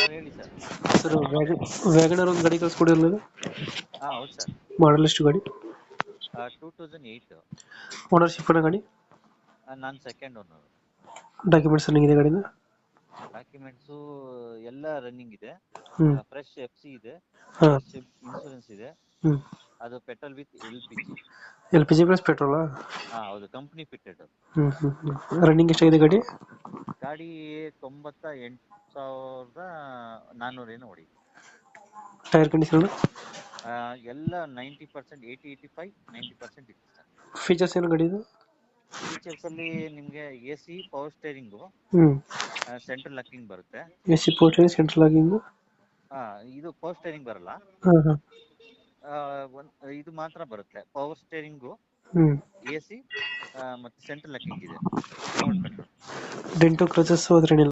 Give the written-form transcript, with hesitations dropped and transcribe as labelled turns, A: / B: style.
A: Sir ಹೇಳಿ sir.
B: Sir Wagon R ಒಂದು ಗಾಡಿ ಕಳ್ಸ್ಕೊಡಿರಲಿಲ್ಲ,
A: ಹೌದು ಸರ್.
B: ಮಾಡಲ್ ಎಷ್ಟು ಗಾಡಿ?
A: 2008.
B: ಓನರ್ಶಿಪ್ ಅನ್ನೋ ಗಾಡಿ?
A: ನಾನು ಸೆಕೆಂಡ್ ಓನರ್.
B: ಡಾಕ್ಯುಮೆಂಟ್ಸ್ ರನ್ನಿಂಗ್ ಇದೆ ಗಾಡಿನ?
A: ಡಾಕ್ಯುಮೆಂಟ್ಸು ಎಲ್ಲ ರನ್ನಿಂಗ್ ಇದೆ.
B: ಹ್ಞೂ.
A: ಫ್ರೆಶ್ FC ಇದೆ,
B: ಹಾಂ.
A: ಫ್ರೆಶ್ ಇನ್ಶೂರೆನ್ಸ್ ಇದೆ.
B: ಹ್ಞೂ.
A: ಅದು petrol with LPG.
B: LPG plus ಪೆಟ್ರೋಲಾ?
A: ಹೌದು, ಕಂಪ್ನಿ ಫಿಟ್ಟೆಡ್.
B: ಹ್ಞೂ ಹ್ಞೂ ಹ್ಞೂ. ರನ್ನಿಂಗ್ ಎಷ್ಟಾಗಿದೆ ಗಾಡಿ?
A: ಗಾಡಿ 98,400 ಹೊಡಿ.
B: Tyre condition?
A: ಎಲ್ಲ 90%, 80-85, 90% ಇದೆ ಸರ್.
B: ಫೀಚರ್ಸ್ ಏನು ಗಾಡಿದು?
A: ಫೀಚರ್ಸ್ ಅಲ್ಲಿ ನಿಮಗೆ AC, ಪವರ್ ಸ್ಟೇರಿಂಗು,
B: ಹ್ಞೂ.
A: ಸೆಂಟ್ರಲ್ ಲಾಕಿಂಗ್ ಬರುತ್ತೆ.
B: AC port, central locking?
A: ಇದು ಪವರ್ ಸ್ಟೇರಿಂಗ್ ಬರಲ್ಲ.
B: ಹಾಂ ಹಾಂ.
A: ಇದು ಮಾತ್ರ ಬರುತ್ತೆ, ಪವರ್ ಸ್ಟೇರಿಂಗು,
B: ಹ್ಞೂ.
A: AC ಮತ್ತೆ ಸೆಂಟ್ರಲ್ ಲಾಕಿಂಗ್ ಇದೆ. Remote control.
B: Dent scratches ಅದ್ರೇನಿಲ್ಲ?